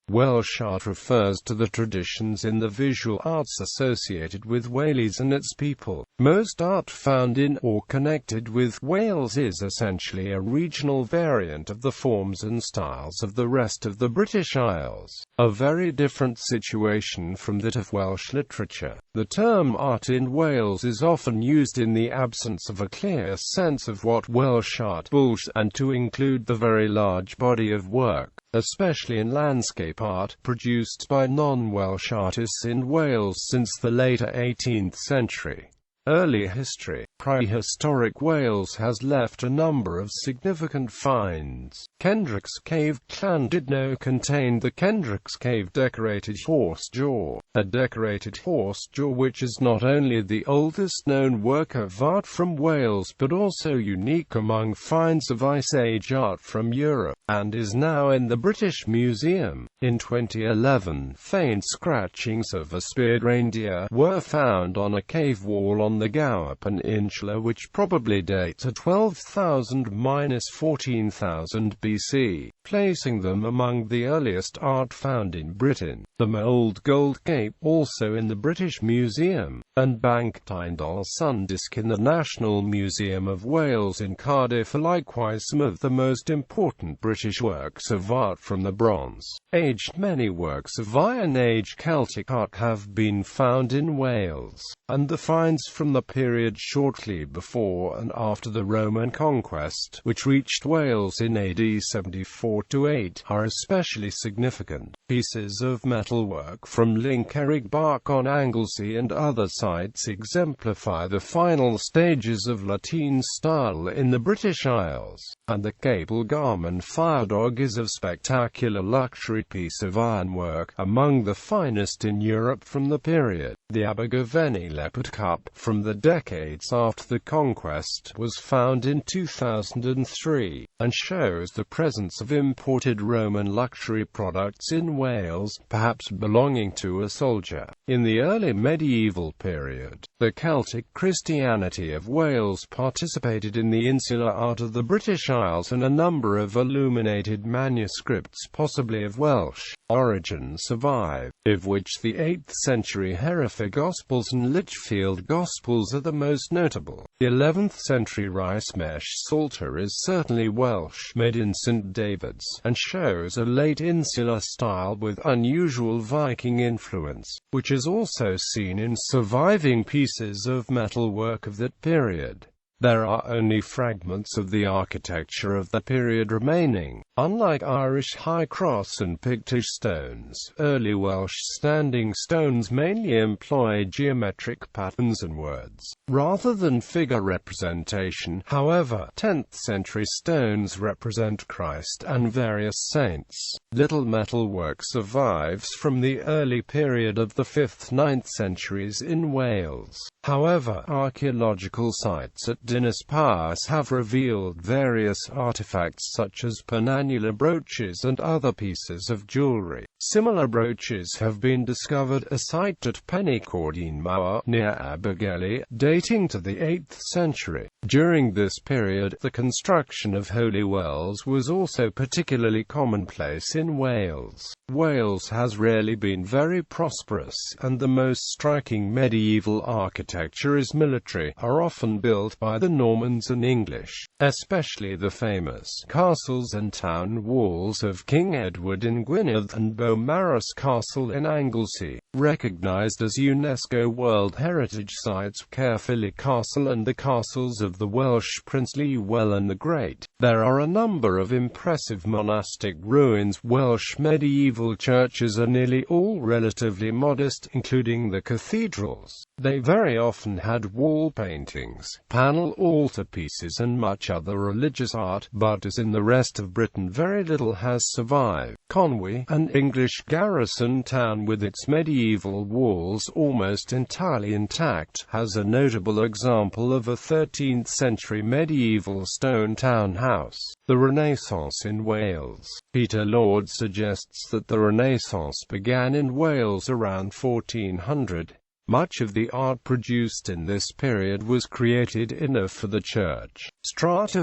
Welsh art refers to the traditions in the visual arts associated with Wales and its people. Most art found in or connected with Wales is essentially a regional variant of the forms and styles of the rest of the British Isles, a very different situation from that of Welsh literature. The term art in Wales is often used in the absence of a clear sense of what Welsh art is, and to include the very large body of work, especially in landscape art, produced by non-Welsh artists in Wales since the later 18th century. Early history. Prehistoric Wales has left a number of significant finds. Kendrick's Cave, Llandudno, contained the Kendrick's Cave decorated horse jaw, a decorated horse jaw which is not only the oldest known work of art from Wales but also unique among finds of Ice Age art from Europe, and is now in the British Museum. In 2011, faint scratchings of a speared reindeer were found on a cave wall on the Gower Peninsula, which probably date to 12,000–14,000 BC, placing them among the earliest art found in Britain. The Old Gold Cape, also in the British Museum, and Banc Tyndall Sun Disc in the National Museum of Wales in Cardiff are likewise some of the most important British works of art from the Bronze Age. Many works of Iron Age Celtic art have been found in Wales, and the finds from the period shortly before and after the Roman conquest, which reached Wales in AD 74–8, are especially significant. Pieces of metalwork from Llyncerrig on Anglesey and other sites exemplify the final stages of Latin style in the British Isles, and the Cable Garman Firedog is a spectacular luxury piece of ironwork, among the finest in Europe from the period. The Abergavenny Leopard Cup, from the decades after the conquest, was found in 2003, and shows the presence of imported Roman luxury products in Wales, perhaps belonging to a soldier. In the early medieval period, the Celtic Christianity of Wales participated in the insular art of the British Isles, and a number of illuminated manuscripts, possibly of Welsh origin, survive, of which the 8th century Hereford Gospels and Lichfield Gospels are the most notable. The 11th century rice mesh psalter is certainly Welsh, made in St. David's, and shows a late insular style with unusual Viking influence, which is also seen in surviving pieces of metalwork of that period. There are only fragments of the architecture of the period remaining. Unlike Irish high cross and Pictish stones, early Welsh standing stones mainly employ geometric patterns and words, rather than figure representation. However, 10th century stones represent Christ and various saints. Little metalwork survives from the early period of the 5th–9th centuries in Wales. However, archaeological sites at Dinas Pass have revealed various artifacts such as penannular brooches and other pieces of jewelry. Similar brooches have been discovered at a site at Pennycordine Mower, near Abergele, dating to the 8th century. During this period, the construction of holy wells was also particularly commonplace in Wales. Wales has rarely been very prosperous, and the most striking medieval architecture is military, are often built by the Normans and English, especially the famous castles and town walls of King Edward in Gwynedd and Beaumaris Castle in Anglesey, recognized as UNESCO World Heritage Sites, Caerphilly Castle and the castles of the Welsh Prince Llywelyn the Great. There are a number of impressive monastic ruins. Welsh medieval churches are nearly all relatively modest, including the cathedrals. They very often had wall paintings, panel altarpieces and much other religious art, but as in the rest of Britain very little has survived. Conwy, an English garrison town with its medieval walls almost entirely intact, has a notable example of a 13th century medieval stone town house. The Renaissance in Wales. Peter Lord suggests that the Renaissance began in Wales around 1400. Much of the art produced in this period was created in or for the church.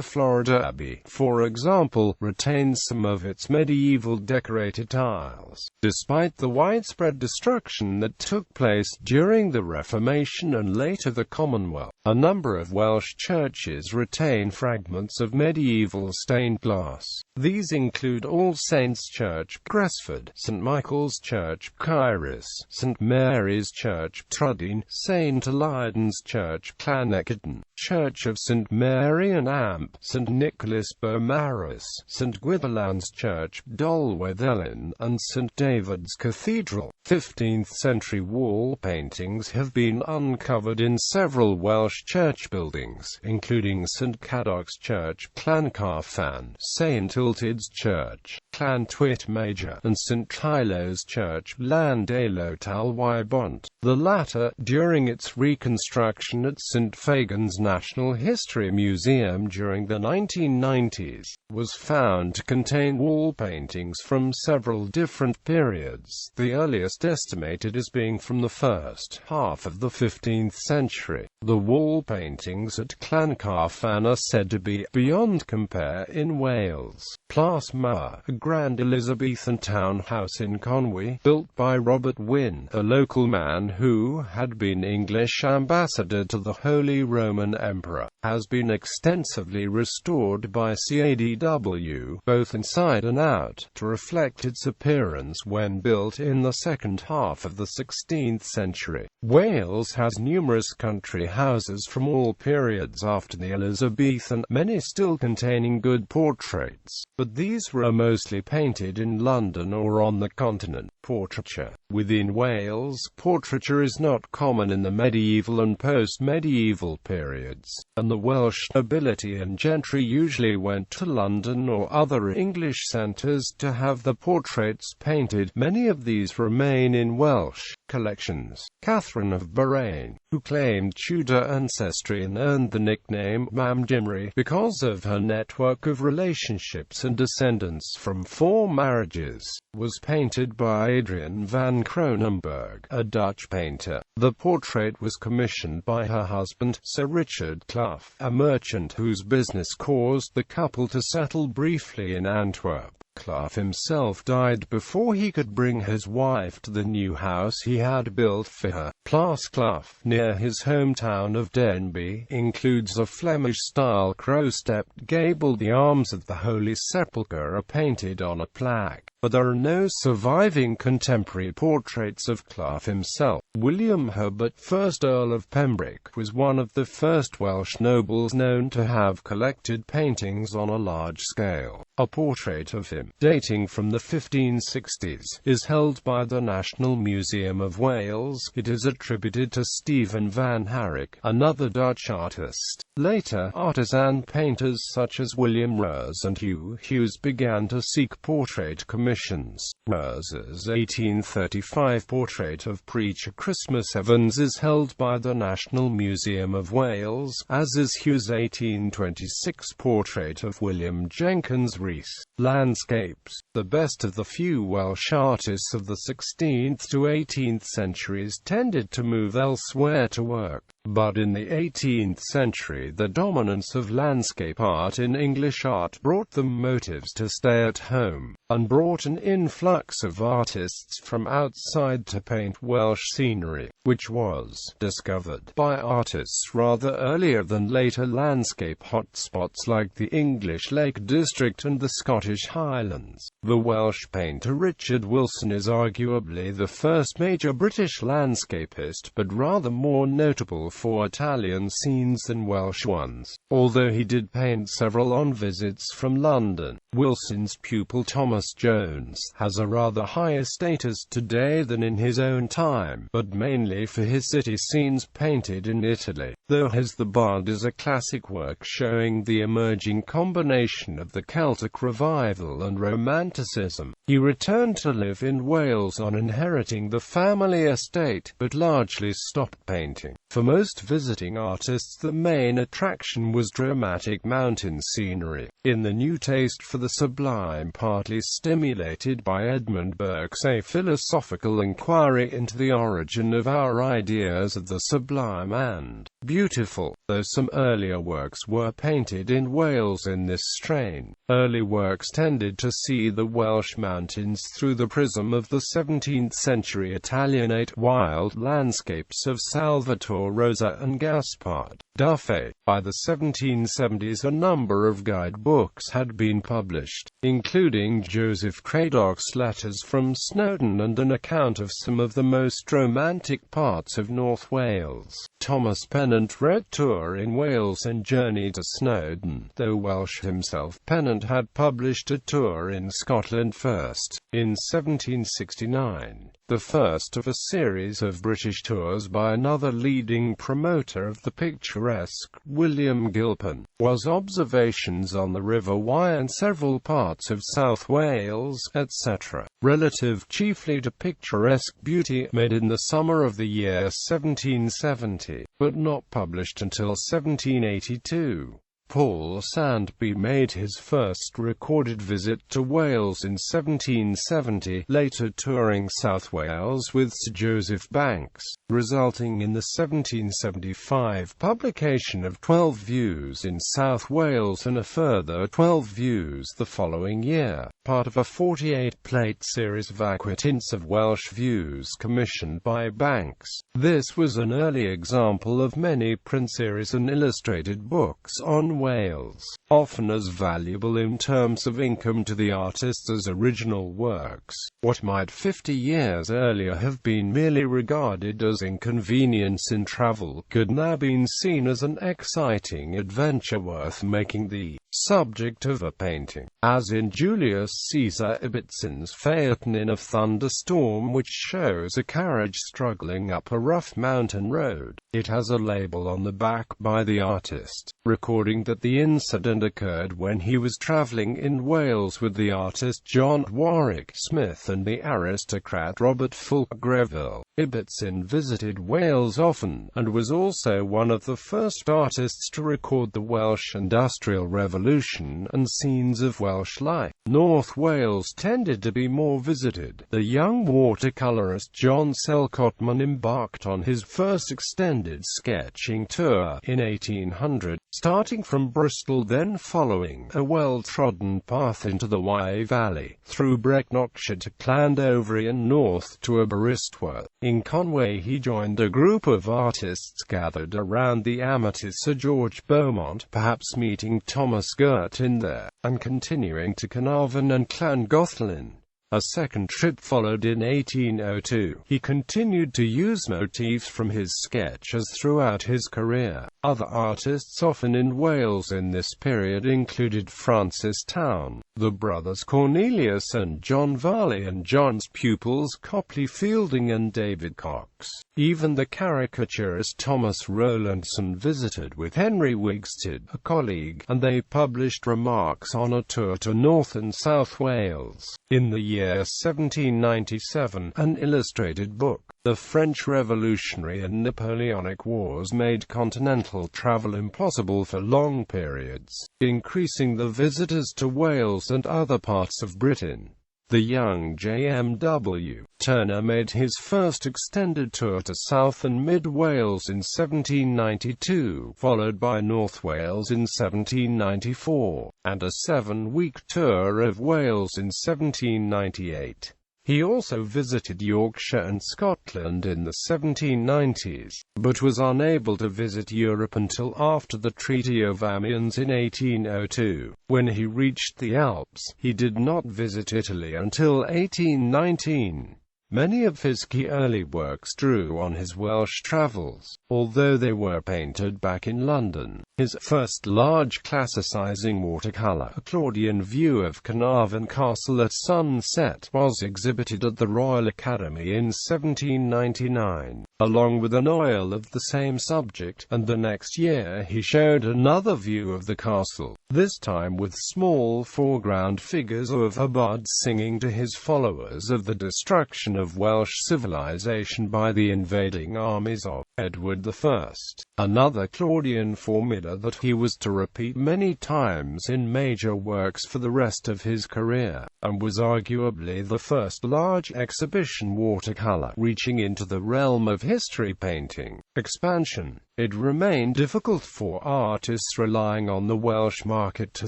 Florida Abbey, for example, retains some of its medieval decorated tiles. Despite the widespread destruction that took place during the Reformation and later the Commonwealth, a number of Welsh churches retain fragments of medieval stained glass. These include All Saints Church, Cresford, St Michael's Church, Caerhus, St Mary's Church, Trudine, St Eliden's Church, Llanecadon, Church of St Mary and Amp, St Nicholas Beaumaris, St Gwyddelian's Church, Dolweddelyn, and St David's Cathedral. 15th-century wall paintings have been uncovered in several Welsh church buildings, including St Cadoc's Church, Llancarfan, St Illtyd's Church, Llantwit Major, and St Tylo's Church, Llandeilo Talwybont, the latter, during its reconstruction at St Fagan's National History Museum during the 1990s, was found to contain wall paintings from several different periods, the earliest estimated as being from the first half of the 15th century. The wall paintings at Llancarfan are said to be beyond compare in Wales. Plas Mawr, a grand Elizabethan townhouse in Conwy, built by Robert Wynne, a local man who had been English ambassador to the Holy Roman Emperor, has been extensively restored by CADW, both inside and out, to reflect its appearance when built in the second half of the 16th century. Wales has numerous country houses from all periods after the Elizabethan, many still containing good portraits, but these were mostly painted in London or on the continent. Portraiture. Within Wales, portraiture is not common in the medieval and post-medieval periods, and the Welsh nobility and gentry usually went to London or other English centres to have the portraits painted. Many of these remain in Welsh collections. Catherine of Bahrain, who claimed Tudor ancestry and earned the nickname Mam Jimri because of her network of relationships and descendants from 4 marriages, was painted by Adrian van Cronenberg, a Dutch painter. The portrait was commissioned by her husband, Sir Richard Clough, a merchant whose business caused the couple to settle briefly in Antwerp. Clough himself died before he could bring his wife to the new house he had built for her. Plas Clough, near his hometown of Denbigh, includes a Flemish-style crow-stepped gable. The arms of the Holy Sepulchre are painted on a plaque, but there are no surviving contemporary portraits of Clough himself. William Herbert, 1st Earl of Pembroke, was one of the first Welsh nobles known to have collected paintings on a large scale. A portrait of him, dating from the 1560s, is held by the National Museum of Wales. It is attributed to Stephen van Harrick, another Dutch artist. Later, artisan painters such as William Rose and Hugh Hughes began to seek portrait commissions. Rose's 1835 portrait of Preacher Christmas Evans is held by the National Museum of Wales, as is Hughes' 1826 portrait of William Jenkins Rhys. Landscapes. The best of the few Welsh artists of the 16th to 18th centuries tended to move elsewhere to work, but in the 18th century the dominance of landscape art in English art brought them motives to stay at home, and brought an influx of artists from outside to paint Welsh scenery, which was discovered by artists rather earlier than later landscape hotspots like the English Lake District and the Scottish Highlands. The Welsh painter Richard Wilson is arguably the first major British landscapist, but rather more notable for Italian scenes than Welsh ones, although he did paint several on visits from London. Wilson's pupil Thomas Jones has a rather higher status today than in his own time, but mainly for his city scenes painted in Italy, though his The Bard is a classic work showing the emerging combination of the Celtic revival and Romanticism. He returned to live in Wales on inheriting the family estate, but largely stopped painting. For most visiting artists, the main attraction was dramatic mountain scenery. In the new taste for the sublime, partly stimulated formulated by Edmund Burke's A Philosophical Inquiry into the Origin of Our Ideas of the Sublime and Beautiful, though some earlier works were painted in Wales in this strain. Early works tended to see the Welsh mountains through the prism of the 17th-century Italianate wild landscapes of Salvator Rosa and Gaspard Duffy. By the 1770s a number of guidebooks had been published, including Joseph Cradock's Letters from Snowdon and an account of some of the most romantic parts of North Wales. Thomas Pennant wrote Tour in Wales and Journey to Snowdon, though Welsh himself. Pennant had published a tour in Scotland first, in 1769, the first of a series of British tours by another leading promoter of the picturesque, William Gilpin, was Observations on the River Wye and several parts of South Wales, etc., relative chiefly to picturesque beauty, made in the summer of the year 1770, but not published until 1782. Paul Sandby made his first recorded visit to Wales in 1770, later touring South Wales with Sir Joseph Banks, resulting in the 1775 publication of 12 Views in South Wales and a further 12 Views the following year, part of a 48-plate series of aquatints of Welsh views commissioned by Banks. This was an early example of many print series and illustrated books on Wales, often as valuable in terms of income to the artist as original works. What might 50 years earlier have been merely regarded as inconvenience in travel could now be seen as an exciting adventure worth making the subject of a painting, as in Julius Caesar Ibitson's Phaeton in a Thunderstorm, which shows a carriage struggling up a rough mountain road. It has a label on the back by the artist, recording that the incident occurred when he was travelling in Wales with the artist John Warwick Smith and the aristocrat Robert Fulke Greville. Ibbitson visited Wales often, and was also one of the first artists to record the Welsh Industrial Revolution and scenes of Welsh life. North Wales tended to be more visited. The young watercolourist John Selcotman embarked on his first extended sketching tour in 1800, starting from Bristol, then following a well-trodden path into the Wye Valley, through Brecknockshire to Llandovery and north to Aberystwyth. In Conway he joined a group of artists gathered around the amateur Sir George Beaumont, perhaps meeting Thomas Girtin there, and continuing to Carnarvon and Llangollen. A second trip followed in 1802. He continued to use motifs from his sketches throughout his career. Other artists often in Wales in this period included Francis Town, the brothers Cornelius and John Varley, and John's pupils Copley Fielding and David Cox. Even the caricaturist Thomas Rowlandson visited with Henry Wigsted, a colleague, and they published remarks on a tour to North and South Wales. In the year 1797, an illustrated book, The French Revolutionary and Napoleonic Wars, made continental travel impossible for long periods, increasing the visitors to Wales and other parts of Britain. The young J.M.W. Turner made his first extended tour to South and Mid Wales in 1792, followed by North Wales in 1794, and a 7-week tour of Wales in 1798. He also visited Yorkshire and Scotland in the 1790s, but was unable to visit Europe until after the Treaty of Amiens in 1802. When he reached the Alps, he did not visit Italy until 1819. Many of his key early works drew on his Welsh travels, although they were painted back in London. His first large classicizing watercolour, a Claudian view of Carnarvon Castle at sunset, was exhibited at the Royal Academy in 1799, along with an oil of the same subject, and the next year he showed another view of the castle, this time with small foreground figures of a bard singing to his followers of the destruction of Welsh civilization by the invading armies of Edward I. Another Claudian formidable popular that he was to repeat many times in major works for the rest of his career, and was arguably the first large exhibition watercolor reaching into the realm of history painting. Expansion. It remained difficult for artists relying on the Welsh market to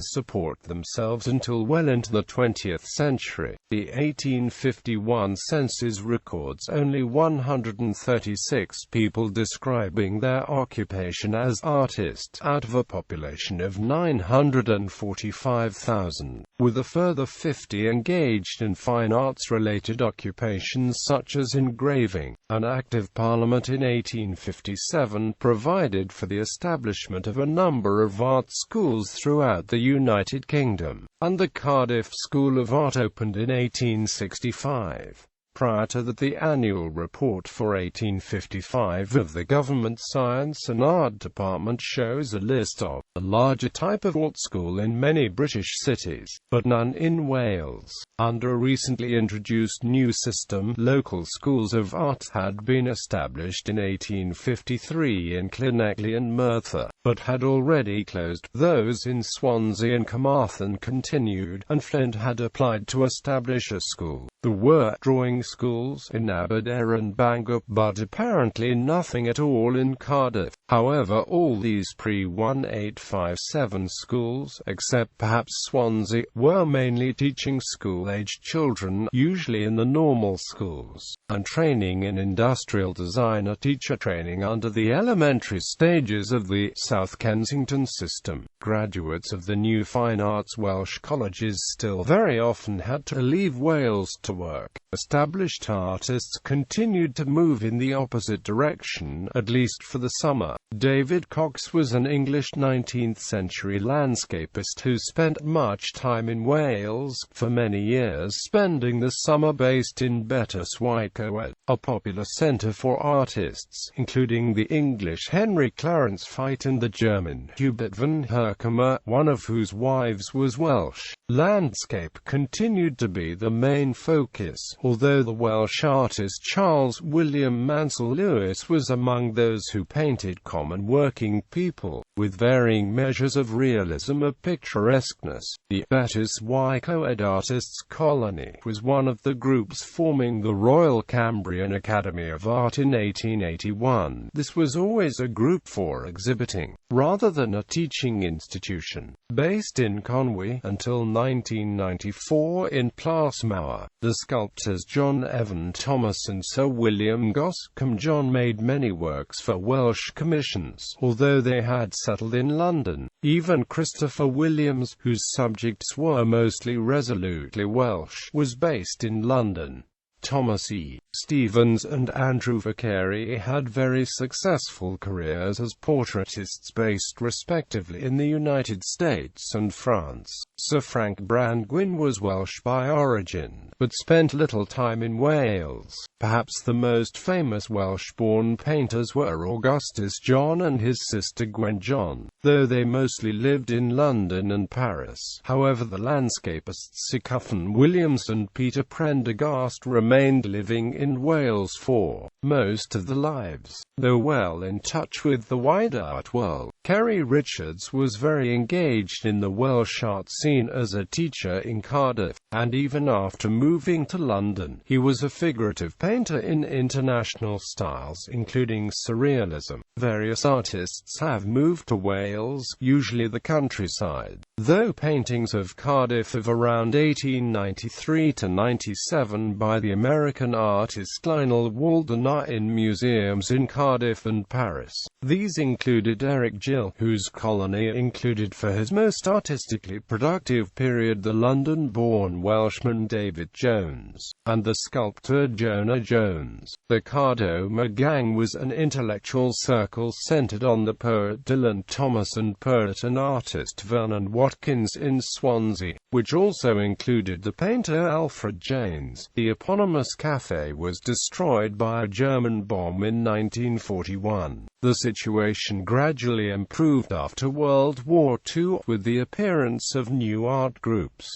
support themselves until well into the 20th century. The 1851 census records only 136 people describing their occupation as artists out of a population of 945,000, with a further 50 engaged in fine arts-related occupations such as engraving. An Act of Parliament in 1857 provided for the establishment of a number of art schools throughout the United Kingdom, and the Cardiff School of Art opened in 1865. Prior to that, the annual report for 1855 of the Government Science and Art Department shows a list of the larger type of art school in many British cities, but none in Wales. Under a recently introduced new system, local schools of art had been established in 1853 in Llanelli and Merthyr, but had already closed. Those in Swansea and Carmarthen continued, and Flint had applied to establish a school. There were drawing schools in Aberdare and Bangor, but apparently nothing at all in Cardiff. However, all these pre-1857 schools, except perhaps Swansea, were mainly teaching school-aged children, usually in the normal schools, and training in industrial design or teacher training under the elementary stages of the South Kensington system. Graduates of the new fine arts Welsh colleges still very often had to leave Wales to work. Established artists continued to move in the opposite direction, at least for the summer. David Cox was an English 19th-century landscapist who spent much time in Wales, for many years spending the summer based in Betws-y-Coed, a popular centre for artists, including the English Henry Clarence Fite and the German Hubert van Herkomer, one of whose wives was Welsh. Landscape continued to be the main focus, although the Welsh artist Charles William Mansell Lewis was among those who painted common working people, with varying measures of realism or picturesqueness. The Betws-y-Coed Artists' Colony was one of the groups forming the Royal Cambrian Academy of Art in 1881. This was always a group for exhibiting, rather than a teaching institution. Based in Conwy until 1994 in Plasmawr, the sculptors John Evan Thomas and Sir William Goscombe John made many works for Welsh commissions, although they had settled in London. Even Christopher Williams, whose subjects were mostly resolutely Welsh, was based in London. Thomas E. Stevens and Andrew Vicary had very successful careers as portraitists based respectively in the United States and France. Sir Frank Brandwyn was Welsh by origin, but spent little time in Wales. Perhaps the most famous Welsh-born painters were Augustus John and his sister Gwen John, though they mostly lived in London and Paris. However, the landscapists Sir Cyffin Williams and Peter Prendergast remained living in Wales for most of their lives, though well in touch with the wider art world. Kerry Richards was very engaged in the Welsh art scene as a teacher in Cardiff, and even after moving to London, he was a figurative painter in international styles, including surrealism. Various artists have moved to Wales, usually the countryside, though paintings of Cardiff of around 1893 to 97 by the American artist Lionel Walden are in museums in Cardiff and Paris. These included Eric Gill, whose colony included for his most artistically productive period the London-born Welshman David Jones, and the sculptor Jonah Jones. The Cardoma gang was an intellectual circle centered on the poet Dylan Thomas and Puritan artist Vernon Watkins in Swansea, which also included the painter Alfred Janes. The eponymous cafe was destroyed by a German bomb in 1941. The situation gradually improved after World War II, with the appearance of new art groups.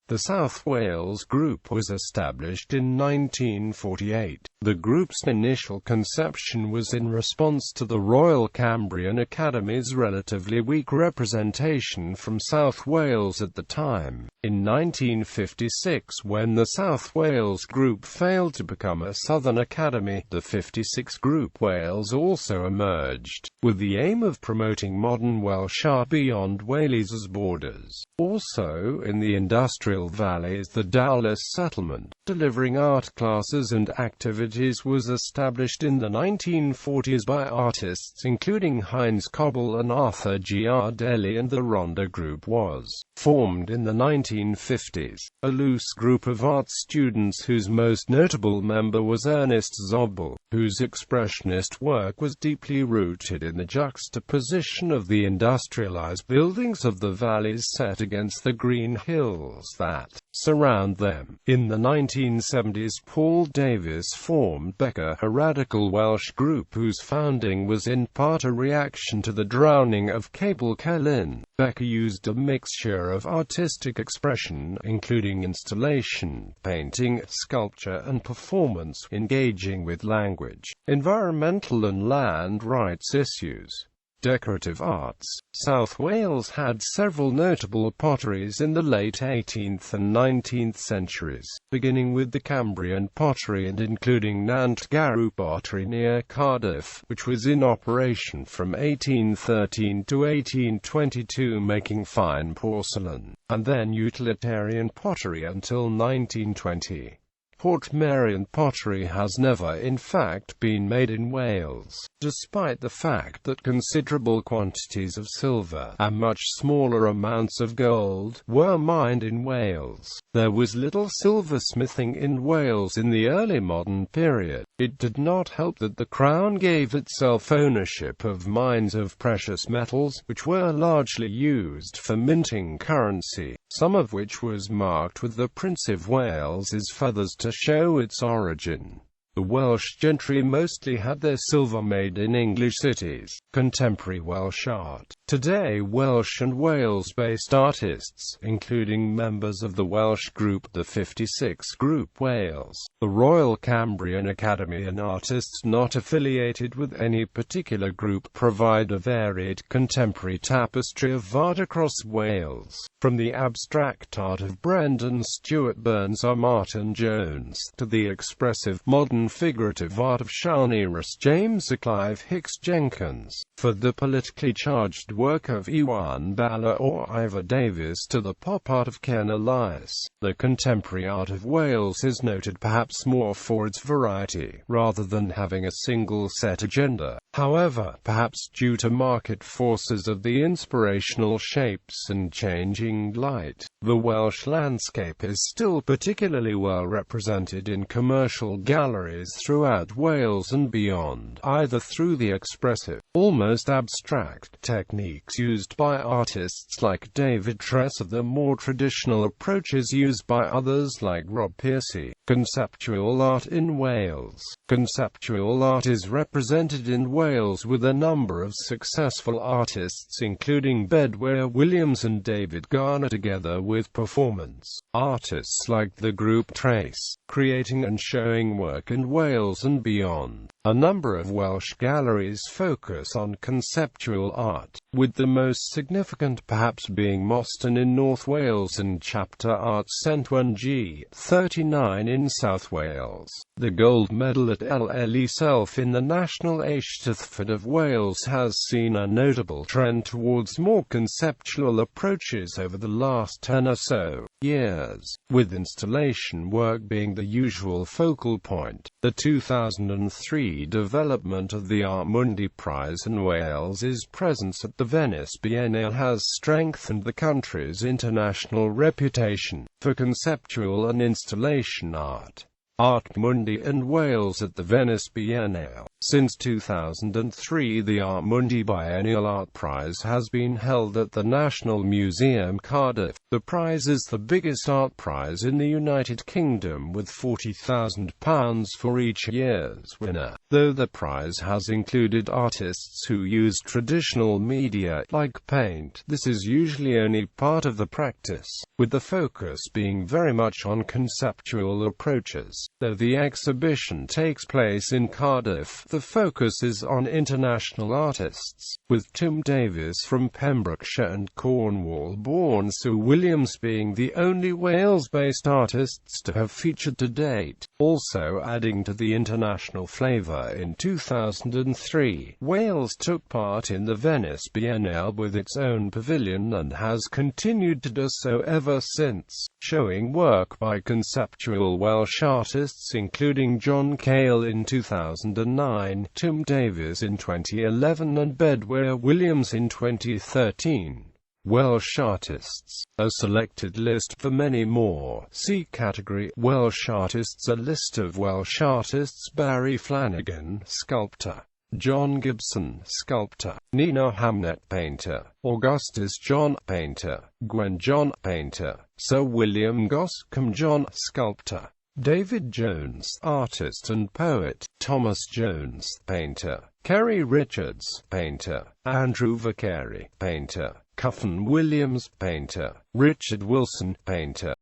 The South Wales Group was established in 1948. The group's initial conception was in response to the Royal Cambrian Academy's relatively weak representation from South Wales at the time. In 1956, when the South Wales Group failed to become a Southern Academy, the 56 Group Wales also emerged, with the aim of promoting modern Welsh art beyond Wales's borders. Also in the industrial valleys, the Dowlais settlement, delivering art classes and activities, was established in the 1940s by artists including Heinz Cobble and Arthur G. Ardelli, and the Rhondda Group was formed in the 1950s, a loose group of art students whose most notable member was Ernest Zobel, whose expressionist work was deeply rooted in the juxtaposition of the industrialized buildings of the valleys set against the green hills that surround them. In the 1970s, Paul Davies formed Beca, a radical Welsh group whose founding was in part a reaction to the drowning of Capel Celyn. Beca used a mixture of artistic expression, including installation, painting, sculpture and performance, engaging with language, environmental and land rights issues. Decorative arts. South Wales had several notable potteries in the late 18th and 19th centuries, beginning with the Cambrian pottery and including Nant Garw pottery near Cardiff, which was in operation from 1813 to 1822, making fine porcelain, and then utilitarian pottery until 1920. Portmeirion pottery has never in fact been made in Wales, despite the fact that considerable quantities of silver, and much smaller amounts of gold, were mined in Wales. There was little silversmithing in Wales in the early modern period. It did not help that the Crown gave itself ownership of mines of precious metals, which were largely used for minting currency, some of which was marked with the Prince of Wales's feathers to show its origin. The Welsh gentry mostly had their silver made in English cities. Contemporary Welsh art. Today, Welsh and Wales-based artists, including members of the Welsh group, the 56 Group Wales, the Royal Cambrian Academy, and artists not affiliated with any particular group, provide a varied contemporary tapestry of art across Wales, from the abstract art of Brendan Stewart Burns or Martin Jones, to the expressive, modern figurative art of Siân Rhys James or Clive Hicks Jenkins, for the politically charged work of Iwan Bala or Ivor Davies, to the pop art of Ken Elias. The contemporary art of Wales is noted perhaps more for its variety, rather than having a single set agenda. However, perhaps due to market forces of the inspirational shapes and changing light, the Welsh landscape is still particularly well represented in commercial galleries throughout Wales and beyond, either through the expressive, almost abstract techniques used by artists like David Tress or the more traditional approaches used by others like Rob Piercy. Conceptual art in Wales. Conceptual art is represented in Wales with a number of successful artists including Bedwyr Williams and David Garner, together with performance artists like the group Trace, creating and showing work in Wales and beyond. A number of Welsh galleries focus on conceptual art, with the most significant perhaps being Moston in North Wales and Chapter Arts Centre G 39 in South Wales. The gold medal at LLE Self in the National Eisteddfod of Wales has seen a notable trend towards more conceptual approaches over the last 10 or so years, with installation work being the usual focal point. The 2003 development of the Art Mundi Prize in Wales's presence at the Venice Biennale has strengthened the country's international reputation for conceptual and installation art. Art Mundi and Wales at the Venice Biennale. Since 2003, the Art Mundi Biennial Art Prize has been held at the National Museum, Cardiff. The prize is the biggest art prize in the United Kingdom, with £40,000 for each year's winner, though the prize has included artists who use traditional media, like paint. This is usually only part of the practice, with the focus being very much on conceptual approaches. Though the exhibition takes place in Cardiff, the focus is on international artists, with Tim Davies from Pembrokeshire and Cornwall-born Sue Williams being the only Wales-based artists to have featured to date. Also adding to the international flavour, in 2003, Wales took part in the Venice Biennale with its own pavilion and has continued to do so ever since, showing work by conceptual Welsh artists including John Cale in 2009, Tim Davies in 2011 and Bedwyr Williams in 2013. Welsh artists. A selected list for many more. See category Welsh artists. A list of Welsh artists: Barry Flanagan, sculptor; John Gibson, sculptor; Nina Hamnet, painter; Augustus John, painter; Gwen John, painter; Sir William Goscombe John, sculptor; David Jones, artist and poet; Thomas Jones, painter; Kerry Richards, painter; Andrew Vicary, painter; Cuffin Williams, painter; Richard Wilson, painter.